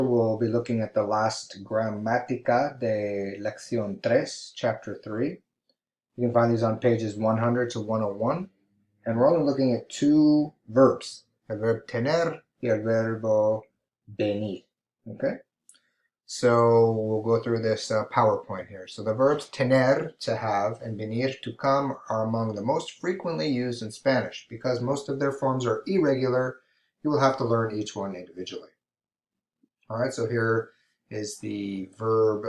We'll be looking at the last Gramática de Lección 3, Chapter 3. You can find these on pages 100 to 101. And we're only looking at two verbs, el verb tener y el verbo venir. Okay? So we'll go through this PowerPoint here. So the verbs tener, to have, and venir, to come, are among the most frequently used in Spanish. Because most of their forms are irregular, you will have to learn each one individually. All right, so here is the verb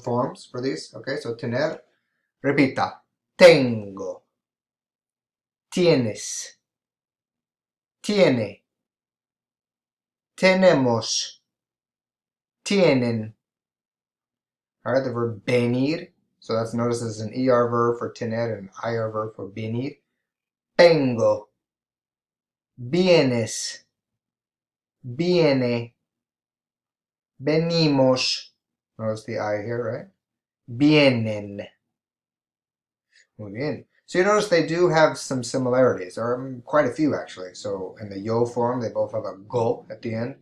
forms for these. Okay, so tener, repita, tengo, tienes, tiene, tenemos, tienen. All right, the verb venir, so that's noticed as an ER verb for tener and an IR verb for venir. Vengo, vienes, viene, venimos. Notice the I here, right? Vienen. Muy bien. So you notice they do have some similarities, or quite a few actually. So in the yo form, they both have a go at the end.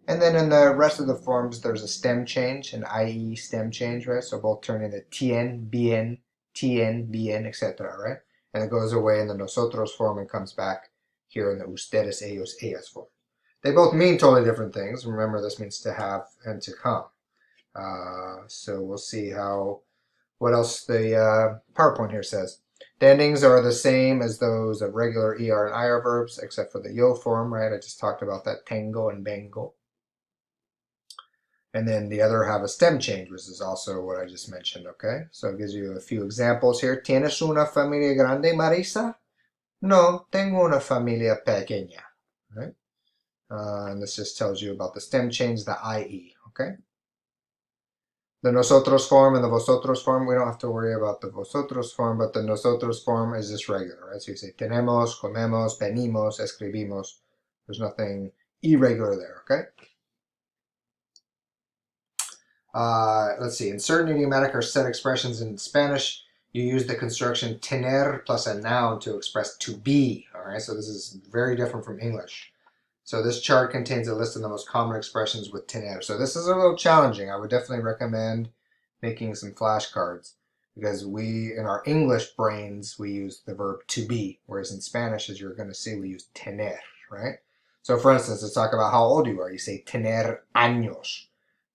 And then in the rest of the forms, there's a stem change, an IE stem change, right? So both turn into tien, bien, etc., right? And it goes away in the nosotros form and comes back here in the ustedes, ellos, ellas form. They both mean totally different things. Remember, this means to have and to come. So we'll see what else the PowerPoint here says. The endings are the same as those of regular ER and IR verbs, except for the yo form, right? I just talked about that, tengo and vengo. And then the other have a stem change, which is also what I just mentioned, okay? So it gives you a few examples here. ¿Tienes una familia grande, Marisa? No, tengo una familia pequeña, right? And this just tells you about the stem change, the IE, okay? The nosotros form and the vosotros form, we don't have to worry about the vosotros form, but the nosotros form is just regular, right? So you say tenemos, comemos, venimos, escribimos. There's nothing irregular there, okay? Let's see, in certain idiomatic or set expressions in Spanish, you use the construction tener plus a noun to express to be, all right? So this is very different from English. So this chart contains a list of the most common expressions with tener. So this is a little challenging. I would definitely recommend making some flashcards because in our English brains, we use the verb to be, whereas in Spanish, as you're going to see, we use tener, right? So for instance, let's talk about how old you are. You say tener años.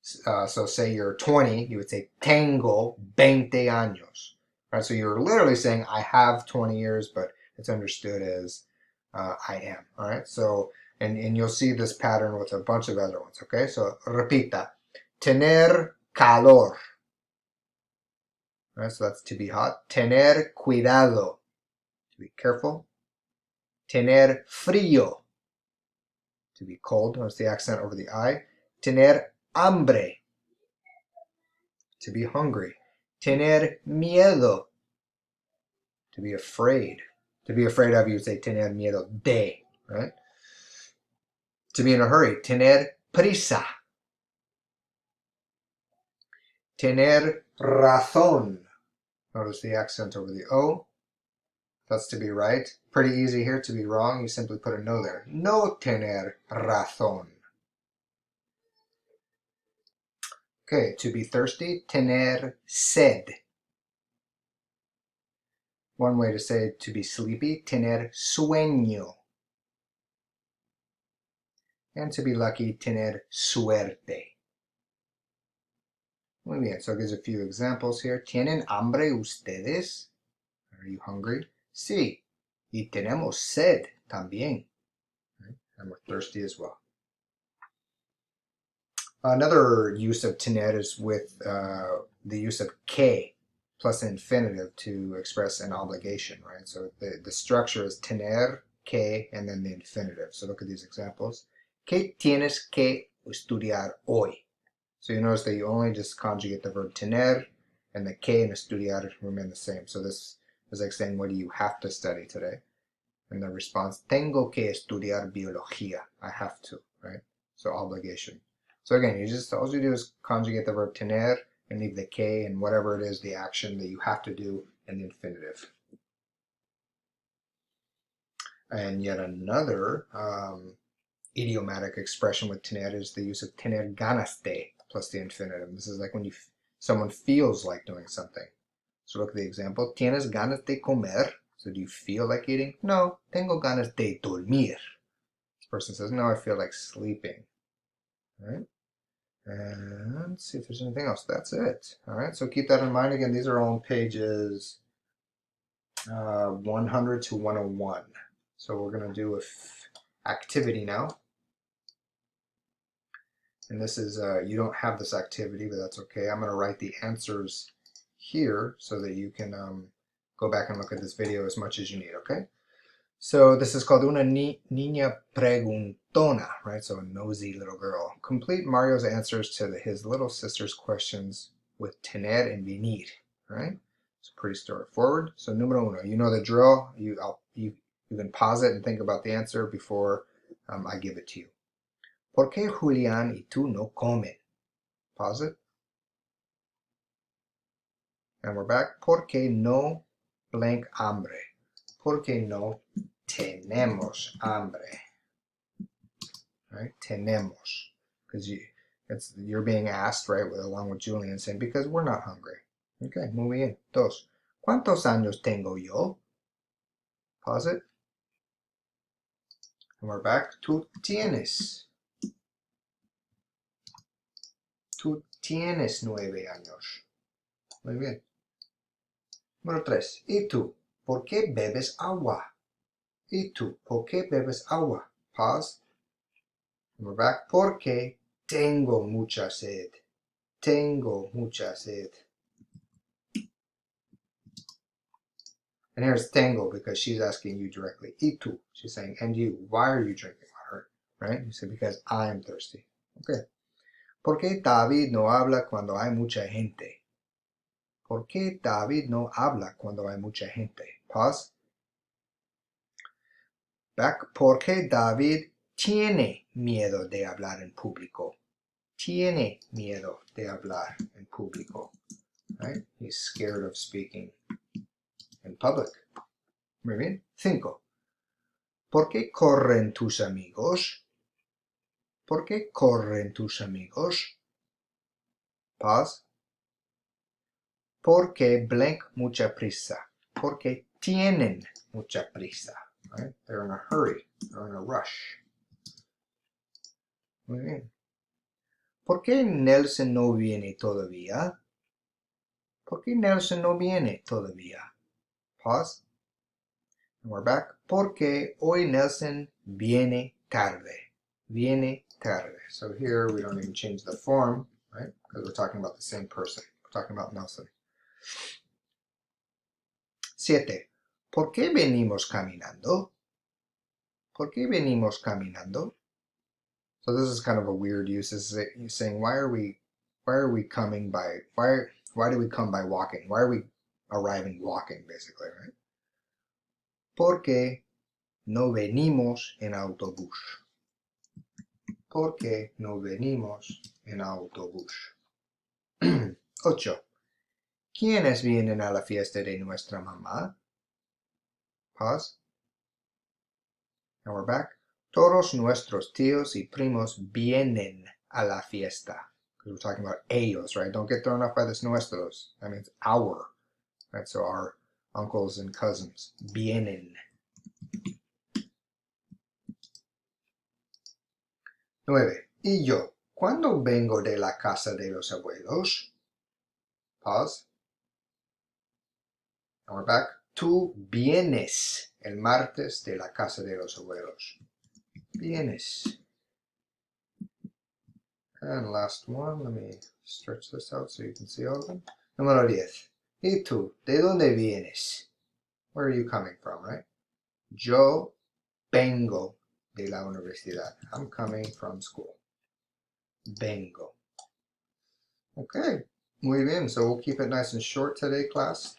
So say you're 20, you would say tengo 20 años. Right? So you're literally saying I have 20 years, but it's understood as I am. All right. So and you'll see this pattern with a bunch of other ones. Okay. So repita, tener calor. All right. So that's to be hot. Tener cuidado, to be careful. Tener frío, to be cold. Notice the accent over the I. Tener hambre, to be hungry. Tener miedo, to be afraid. To be afraid of, you would say tener miedo de, right? To be in a hurry, tener prisa. Tener razón. Notice the accent over the O. That's to be right. Pretty easy here. To be wrong, you simply put a no there. No tener razón. Okay, to be thirsty, tener sed. One way to say to be sleepy, tener sueño. And to be lucky, tener suerte. Muy bien, so it gives a few examples here. ¿Tienen hambre ustedes? Are you hungry? Sí. Y tenemos sed también. Right? And we're thirsty as well. Another use of tener is with the use of que plus an infinitive to express an obligation, right? So the structure is tener, que, and then the infinitive. So look at these examples. ¿Qué tienes que estudiar hoy? So you notice that you only just conjugate the verb tener, and the que and estudiar remain the same. So this is like saying, what do you have to study today? And the response, tengo que estudiar biología. I have to, right? So obligation. So again, all you do is conjugate the verb tener and leave the que and whatever it is, the action that you have to do in the infinitive. And yet another idiomatic expression with tener is the use of tener ganas de plus the infinitive. This is like when someone feels like doing something. So look at the example. ¿Tienes ganas de comer? So do you feel like eating? No, tengo ganas de dormir. This person says, no, I feel like sleeping. All right? And let's see if there's anything else. That's it. All right, so keep that in mind. Again, these are all on pages 100 to 101. So we're going to do an activity now. And this is, you don't have this activity, but that's okay. I'm going to write the answers here so that you can go back and look at this video as much as you need, okay? So this is called una niña preguntona, right? So a nosy little girl. Complete Mario's answers to his little sister's questions with tener y venir, right? It's pretty straightforward. So número uno, you know the drill. You can pause it and think about the answer before I give it to you. ¿Por qué Julián y tú no comen? Pause it. And we're back. ¿Por qué no blank hambre? ¿Por qué no tenemos hambre? Right? Tenemos. Because you're being asked, right, along with Julian saying, because we're not hungry. Okay, muy bien. Dos. ¿Cuántos años tengo yo? Pause it. And we're back. Tú tienes. Tú tienes 9 años. Muy bien. Número 3. ¿Y tú? ¿Por qué bebes agua? ¿Y tú? ¿Por qué bebes agua? Pause. And we're back. Porque tengo mucha sed. Tengo mucha sed. And here's tengo because she's asking you directly. ¿Y tú? She's saying, and you? Why are you drinking water? Right? You say, because I am thirsty. Okay. ¿Por qué David no habla cuando hay mucha gente? ¿Por qué David no habla cuando hay mucha gente? Pause. Back. ¿Por qué David tiene miedo de hablar en público? Tiene miedo de hablar en público. Right? He's scared of speaking in public. Muy bien. 5. ¿Por qué corren tus amigos? ¿Por qué corren tus amigos? Pause. Porque blank mucha prisa. Porque tienen mucha prisa. Right? They're in a hurry. They're in a rush. Muy bien. ¿Por qué Nelson no viene todavía? ¿Por qué Nelson no viene todavía? Pause. And we're back. Porque hoy Nelson viene tarde. Viene tarde. So here we don't even change the form, right? Because we're talking about the same person. We're talking about Nelson. 7. ¿Por qué venimos caminando? ¿Por qué venimos caminando? So this is kind of a weird use. This is saying why are we coming by why do we come by walking? Why are we arriving walking, basically, right? Porque no venimos en autobús. Porque no venimos en autobús. 8. ¿Quiénes vienen a la fiesta de nuestra mamá? Pause. And we're back. Todos nuestros tíos y primos vienen a la fiesta. Because we're talking about ellos, right? Don't get thrown off by this nuestros. That means our. Right? So our uncles and cousins. Vienen. 9. ¿Y yo? ¿Cuándo vengo de la casa de los abuelos? Pause. And we're back. Tú vienes el martes de la casa de los abuelos. Vienes. And last one, let me stretch this out so you can see all of them. Número 10. ¿Y tú? ¿De dónde vienes? Where are you coming from, right? Yo vengo de la universidad. I'm coming from school. Vengo. Okay. Muy bien. So we'll keep it nice and short today, class.